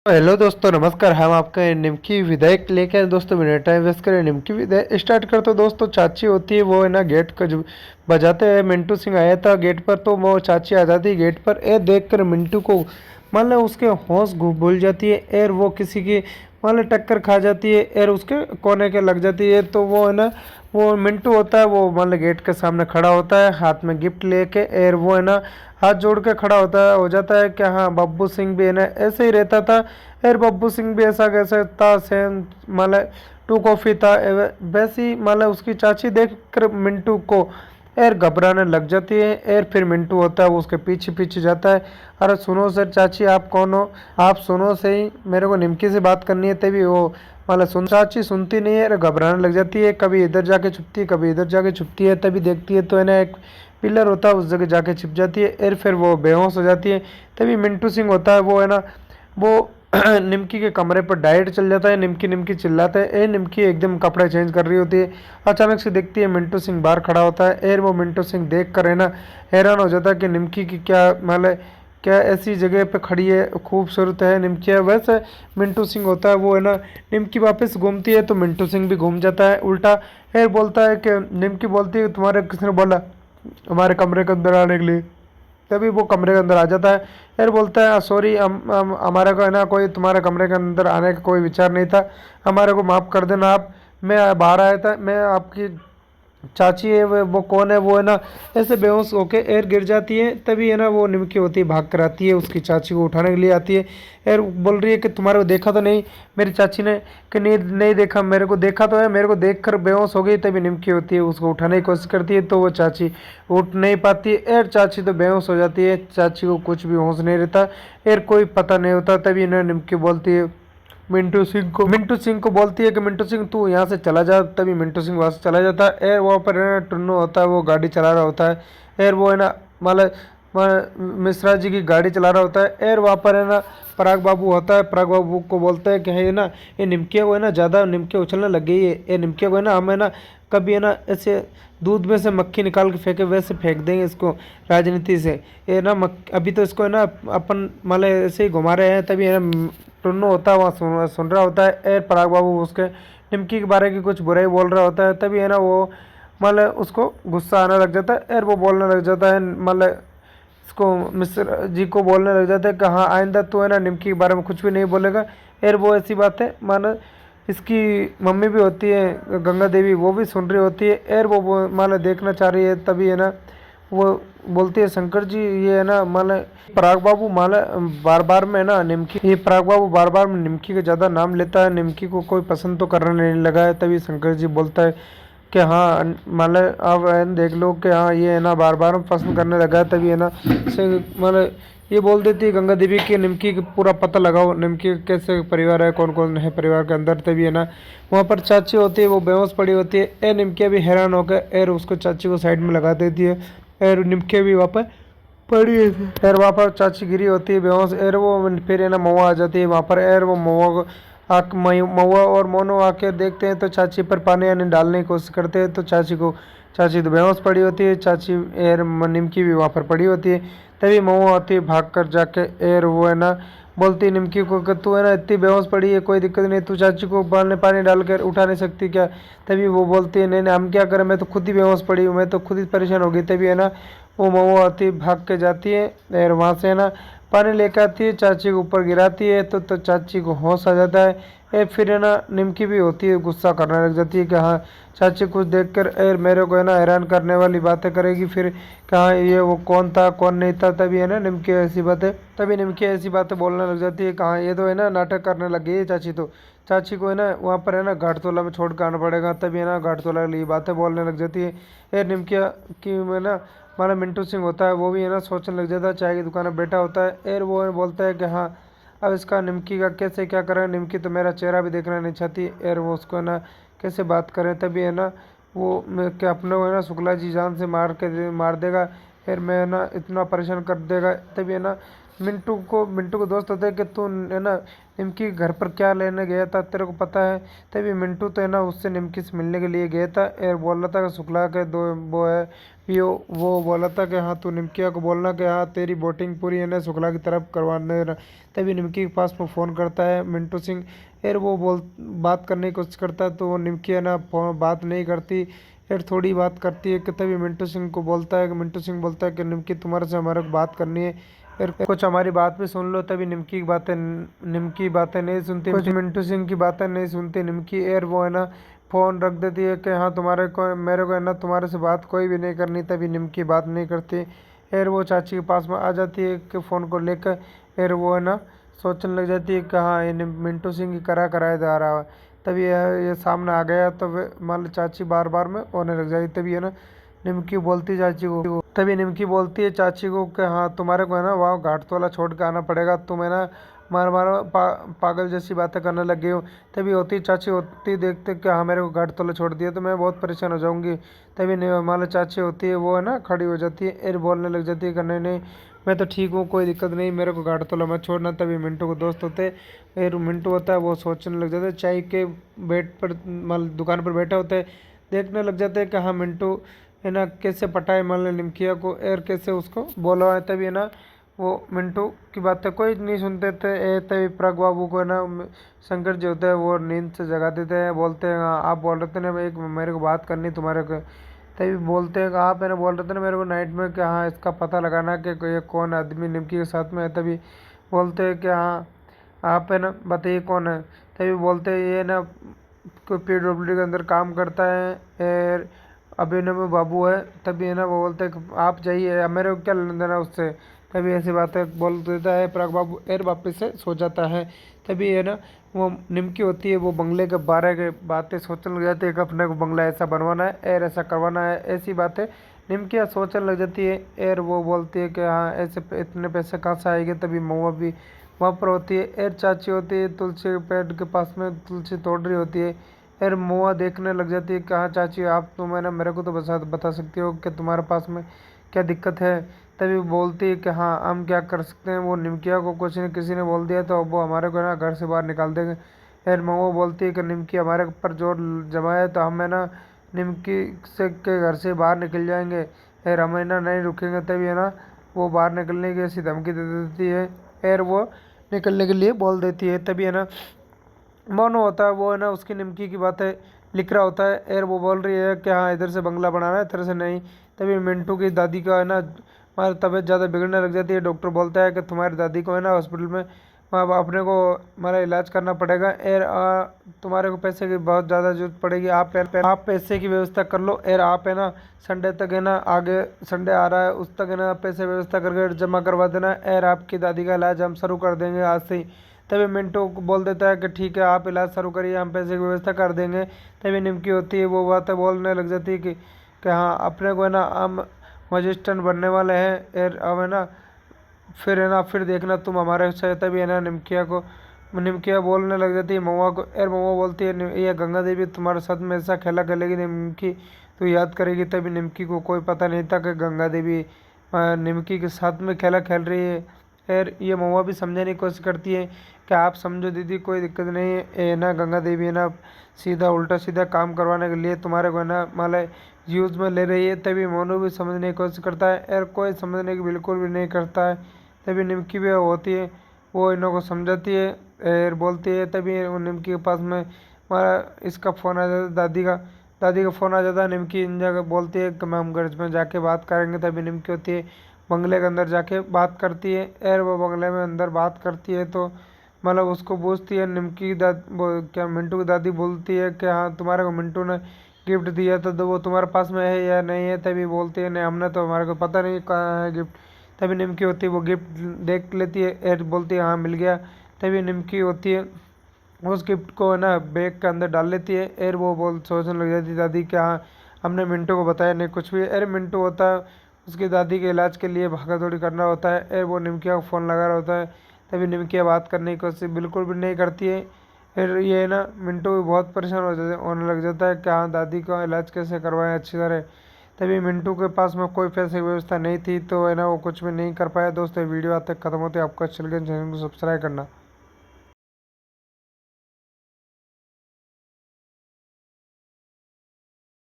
Hello दोस्तों, नमस्कार। हम आपका निम्की विधायक लेके आए दोस्तों। बिना टाइम वेस्ट करें निम्की विधायक स्टार्ट करते। दोस्तों चाची होती है वो है ना, गेट का जो बजाते हैं। मिंटू सिंह आया था गेट पर, तो वो चाची आ जाती है गेट पर। ए देख कर मिंटू को मान लो उसके होश भूल जाती है। एर वो किसी की मान लो टक्कर खा जाती है। एर उसके कोने के लग जाती है। तो वो है ना, वो मिंटू होता है, वो मान लो गेट के सामने खड़ा होता है हाथ में गिफ्ट लेके। एर वो है ना हाथ जोड़ के खड़ा होता है, हो जाता है कि हाँ बब्बू सिंह भी है ना ऐसे ही रहता था। यार बब्बू सिंह भी ऐसा कैसे था, सेम मतलब टू कॉफ़ी था। वैसी मतलब उसकी चाची देख कर मिंटू को एर घबराने लग जाती है। एर फिर मिंटू होता है वो उसके पीछे पीछे जाता है। अरे सुनो सर, चाची आप कौन हो? आप सुनो सही, मेरे को निमकी से बात करनी है। तभी वो मतलब चाची सुनती नहीं है, अरे घबराने लग जाती है। कभी इधर जाके छुपती है, कभी इधर जाके छुपती है। तभी देखती है तो है ना एक पिलर होता है, उस जगह जाके छिप जाती है। फिर वो बेहोश हो जाती है। तभी मिंटू सिंह होता है वो है ना, वो निमकी के कमरे पर डायरेक्ट चल जाता है। निमकी निमकी चिल्लाता है। निमकी एकदम कपड़े चेंज कर रही होती है। अचानक से देखती है मिंटू सिंह बाहर खड़ा होता है। वो मिंटू सिंह देख कर है ना हैरान हो जाता है कि निमकी की क्या मतलब क्या ऐसी जगह पे खड़ी है, खूबसूरत है निमकी है। वैसे मिंटू सिंह होता है वो है ना, निमकी वापस घूमती है तो मिंटू सिंह भी घूम जाता है उल्टा। बोलता है कि निमकी बोलती है तुम्हारे किसने बोला हमारे कमरे के अंदर आने के लिए? तभी वो कमरे के अंदर आ जाता है। फिर बोलता है सॉरी, हम हमारे को है ना कोई तुम्हारे कमरे के अंदर आने का कोई विचार नहीं था, हमारे को माफ़ कर देना आप। मैं बाहर आया था, मैं आपकी चाची है वो कौन है वो है ना ऐसे बेहोश होके गिर जाती है। तभी है ना वो निमकी होती है भाग कर आती है, उसकी चाची को उठाने के लिए आती है। बोल रही है कि तुम्हारे को देखा तो नहीं मेरी चाची ने? कि नहीं नहीं देखा, मेरे को देखा तो है, मेरे को देख कर बेहोश हो गई। तभी निमकी होती है उसको उठाने की कोशिश करती है, तो वो चाची उठ नहीं पाती है। चाची तो बेहोश हो जाती है, चाची को कुछ भी होश नहीं रहता। कोई पता नहीं होता। तभी इन्हें निमकी बोलती है मिंटू सिंह को बोलती है कि मिंटू सिंह तू यहाँ से चला जा। तभी मिंटू सिंह वहाँ से चला जाता है। वहाँ पर है ना टुन्नू होता है, वो गाड़ी चला रहा होता है। वो है ना मतलब मिश्रा जी की गाड़ी चला रहा होता है। वहाँ पर है ना पराग बाबू होता है। पराग बाबू को बोलता है कि है ना ये निमकिया को है ना ज़्यादा निमकिया उछलने लग गई है। ये निमकिया को है ना हम है ना कभी है ना ऐसे दूध में से मक्खी निकाल के फेंके वैसे फेंक देंगे इसको राजनीति से। ये ना अभी तो इसको है ना अपन मतलब ऐसे ही घुमा रहे हैं। तभी है ना टुन्नू होता है वहाँ सुन रहा होता है। पराग बाबू उसके निमकी के बारे की कुछ बुराई बोल रहा होता है। तभी है ना वो मतलब उसको गुस्सा आने लग जाता है। वो बोलने लग जाता है मतलब इसको मिस्र जी को बोलने लग जाता है कि हाँ आइंदा तो है ना निमकी के बारे में कुछ भी नहीं बोलेगा। वो ऐसी बात है मानो इसकी मम्मी भी होती है गंगा देवी, वो भी सुन रही होती है। वो माला देखना चाह रही है। तभी है ना वो बोलती है शंकर जी ये है ना माला पराग बाबू माला बार बार में ना निमकी, ये पराग बाबू बार बार में निमकी का ज़्यादा नाम लेता है, निमकी को कोई पसंद तो करने नहीं लगा है। तभी शंकर जी बोलता है कि हाँ मतलब आप देख लो कि हाँ ये है ना बार बार पसंद करने लगा है। तभी है ना से मतलब ये बोल देती है गंगा देवी की निमकी का पूरा पता लगाओ, निमकी कैसे परिवार है, कौन कौन है परिवार के अंदर। तभी है ना वहाँ पर चाची होती है, वो बेहोश पड़ी होती है। निमकिया भी हैरान होकर उसको चाची को साइड में लगा देती है। निमकिया भी वहाँ पर पड़ी है। वहाँ पर चाची गिरी होती है बेहोश। वो फिर है ना महुआ आ जाती है वहाँ पर। वो महुआ को महुआ और मोनू आके देखते हैं तो चाची पर पानी आने डालने की कोशिश करते हैं। तो चाची तो बेहोश पड़ी होती है। चाची निमकी भी वहाँ पर पड़ी होती है। तभी महुआ आती है भाग कर जाके। वो है ना बोलती है निमकी को कि तू है ना इतनी बेहोश पड़ी है, कोई दिक्कत नहीं, तू चाची को बाल में पानी डाल कर उठा नहीं सकती क्या? तभी वो बोलती है नहीं नहीं हम क्या करें, मैं तो खुद ही बेहोश पड़ी हूँ, मैं तो खुद ही परेशान हो गई। तभी है ना वो महुआ आती है भाग के जाती है और वहाँ से है ना पानी लेकर आती है, चाची के ऊपर गिराती है। तो चाची को होश आ जाता है। फिर है ना निमकी भी होती है, गुस्सा करने लग जाती है कि हाँ चाची कुछ देखकर मेरे को है ना हैरान करने वाली बातें करेगी। फिर कहाँ ये वो कौन था कौन नहीं था। तभी है ना निमकी ऐसी बातें बोलने लग जाती है। कहाँ ये तो है ना नाटक करने लग गई है चाची। तो चाची को है ना वहाँ पर है ना घाटतोला में छोड़ कर आना पड़ेगा। तभी है ना घाटतोला के लिए बातें बोलने लग जाती है। निमकिया की है ना हमारा मिंटू सिंह होता है, वो भी है ना सोचने लग जाता है, चाय की दुकान में बैठा होता है। वो बोलता है कि हाँ अब इसका निमकी का कैसे क्या करें, निमकी तो मेरा चेहरा भी देखना नहीं चाहती। वो उसको है ना कैसे बात करें। तभी है ना वो मैं क्या अपने को है ना शुक्ला जी जान से मार देगा। फिर मैं है ना इतना परेशान कर देगा। तभी है ना मिंटू को दोस्त होता है कि तू है ना निमकी घर पर क्या लेने गया था, तेरे को पता है। तभी मिंटू तो है ना उससे निमकी से मिलने के लिए गया था और बोल रहा था कि शुक्ला के दो वो है वो बोला था कि हाँ तू निमकिया को बोलना कि हाँ तेरी बोटिंग पूरी है ना शुक्ला की तरफ करवाने तभी निमकी के पास में फ़ोन करता है मिंटू सिंह। फिर वो बात करने की कोशिश करता है तो वो निमकी है ना बात नहीं करती। फिर थोड़ी बात करती है कि तभी मिंटू सिंह को बोलता है कि मिंटू सिंह बोलता है कि निमकी तुम्हारे से हमारे को बात करनी है, फिर कुछ हमारी बात भी सुन लो। तभी निमकी बातें नहीं सुनती, कुछ मिंटू सिंह की बातें नहीं सुनती निमकी। एयर वो है ना फ़ोन रख देती है कि हाँ तुम्हारे को मेरे को है ना तुम्हारे से बात कोई भी नहीं करनी। तभी निमकी बात नहीं करती। फिर वो चाची के पास में आ जाती है कि फ़ोन को लेकर। फिर वो है ना सोचने लग जाती है कि हाँ ये मिंटू सिंह की कराया जा रहा है। तभी ये सामने आ गया तो मान लो चाची बार बार में होने लग जाएगी। तभी है ना निमकी बोलती चाची को, तभी निमकी बोलती है चाची को कि हाँ तुम्हारे को है ना वहाँ घाटतोला छोड़ के आना पड़ेगा, तुम है ना मार मार पागल जैसी बातें करने लग गई हो। तभी होती चाची होती देखते कि हाँ मेरे को घाटतोला छोड़ दिया तो मैं बहुत परेशान हो जाऊंगी। तभी मान लो चाची होती है वो है ना खड़ी हो जाती है और बोलने लग जाती है कि नहीं नहीं मैं तो ठीक हूँ कोई दिक्कत नहीं, मेरे को घाटतोला मत छोड़ना। तभी मिंटू को दोस्त होते फिर मिंटू होता है वो सोचने लग जाता है चाय के बेड पर मतलब दुकान पर बैठा होता है, देखने लग जाते हैं कि हाँ मिंटू है ना कैसे पटाए मान लो निमकिया को और कैसे उसको बोला है। तभी है ना वो मिंटू की बातें कोई नहीं सुनते थे। तभी प्रग बाबू को है ना शंकर जी होते हैं वो नींद से जगा देते हैं, बोलते हैं हाँ आप बोल रहे थे ना एक मेरे को बात करनी तुम्हारे को। तभी बोलते हैं कि आप है ना बोल रहे थे ना मेरे को नाइट में कि हाँ इसका पता लगाना कि ये कौन आदमी निमकी के साथ में है। तभी बोलते हैं कि हाँ आप है ना बताइए कौन है। तभी बोलते हैं ये ना कोई PWD के अंदर काम करता है और अभिनव बाबू है। तभी है ना वो बोलते हैं कि आप जाइए मेरे को क्या लेना देना उससे। तभी ऐसी बातें बोल देता है प्रग बाबू और वापस से सो जाता है। तभी है ना वो निमकी होती है वो बंगले के बारे के बातें सोचने लग जाती है कि अपने को बंगला ऐसा बनवाना है और ऐसा करवाना है, ऐसी बातें निमकिया सोचने लग जाती है। और वो बोलती है कि हाँ ऐसे इतने पैसे कहाँ से आएंगे। तभी महुआ भी वहाँ पर होती है और चाची होती है तुलसी के पेड़ के पास में तुलसी तोड़ रही होती है। फिर मुआ देखने लग जाती है कहाँ चाची आप तो मैंने मेरे को तो बता सकती हो कि तुम्हारे पास में क्या दिक्कत है। तभी बोलती है कि हाँ हम क्या कर सकते हैं, वो निमकिया को कुछ ने किसी ने बोल दिया तो वो हमारे को ना घर से बाहर निकाल देंगे। फिर महुआ बोलती है कि निमकी हमारे ऊपर जोर जमाए तो हम है ना निमकी से के घर से बाहर निकल जाएंगे फिर हम है ना नहीं रुकेंगे। तभी है ना वो बाहर निकलने की ऐसी धमकी दे देती है और वो निकलने के लिए बोल देती है। तभी है ना मोनो होता है वो है ना उसकी निमकी की बातें लिख रहा होता है और वो बोल रही है कि हाँ इधर से बंगला बनाना है इधर से नहीं। तभी मिंटू की दादी का है ना हमारी तबीयत ज़्यादा बिगड़ने लग जाती है। डॉक्टर बोलता है कि तुम्हारी दादी को है ना हॉस्पिटल में वहाँ अपने को हमारा इलाज करना पड़ेगा और तुम्हारे को पैसे की बहुत ज़्यादा जरूरत पड़ेगी। आप पैसे की व्यवस्था कर लो और आप है ना संडे तक है ना आगे संडे आ रहा है उस तक है ना पैसे व्यवस्था करके जमा करवा देना और आपकी दादी का इलाज हम शुरू कर देंगे आज से ही। तभी मिंटू को बोल देता है कि ठीक है आप इलाज शुरू करिए हम पैसे की व्यवस्था कर देंगे। तभी निमकी होती है वो बातें बोलने लग जाती है कि हाँ अपने को है ना हम मजिस्ट्रेट बनने वाले हैं और अब है ना फिर है ना फिर देखना तुम हमारे से। तभी है ना निमकिया बोलने लग जाती है महुआ को और महुआ बोलती है ये गंगा देवी तुम्हारे साथ में ऐसा खेला खेलेगी निमकी तो याद करेगी। तभी निमकी को कोई पता नहीं था कि गंगा देवी निमकी के साथ में खेला खेल रही है। और ये महुआ भी समझाने की कोशिश करती है कि आप समझो दीदी कोई दिक्कत नहीं है ये ना गंगा देवी है ना सीधा उल्टा सीधा काम करवाने के लिए तुम्हारे को है ना माला यूज़ में ले रही है। तभी मोनू भी समझने की कोशिश करता है और कोई समझने की बिल्कुल भी नहीं करता है। तभी निमकी भी होती है वो इन लोगों को समझाती है और बोलती है। तभी वो निमकी के पास में हमारा इसका फ़ोन आ जाता है दादी का फ़ोन आ जाता है। निमकी इन जगह बोलती है कि मैं हम घर में जाके बात करेंगे। तभी निमकी होती है बंगले के अंदर जाके बात करती है और वो बंगले में अंदर बात करती है तो मतलब उसको पूछती है निमकी की क्या मिंटू की दादी बोलती है कि हाँ तुम्हारे को मिंटू ने गिफ्ट दिया था तो वो तुम्हारे पास में है या नहीं है। तभी बोलती है नहीं हमने तो हमारे को पता नहीं कहाँ है गिफ्ट। तभी निमकी होती है वो गिफ्ट देख लेती है और बोलती है हाँ मिल गया। तभी निमकी होती है उस गिफ्ट को है ना बैग के अंदर डाल लेती है और वो सोचने लग जाती है दादी कि हाँ हमने मिंटू को बताया नहीं कुछ भी। अरे मिंटू होता है उसकी दादी के इलाज के लिए भागा दौड़ी करना होता है और वो निमकिया को फ़ोन लगा रहा होता है। तभी निमकिया बात करने की कोशिश बिल्कुल भी नहीं करती है। फिर ये ना मिंटू भी बहुत परेशान होने लग जाता है कि हाँ दादी का इलाज कैसे करवाएं अच्छी तरह। तभी मिंटू के पास में कोई पैसे की व्यवस्था नहीं थी, तो है ना वो कुछ भी नहीं कर पाया। दोस्तों वीडियो आज तक खत्म होते, आपको अच्छा लगे चैनल को सब्सक्राइब करना।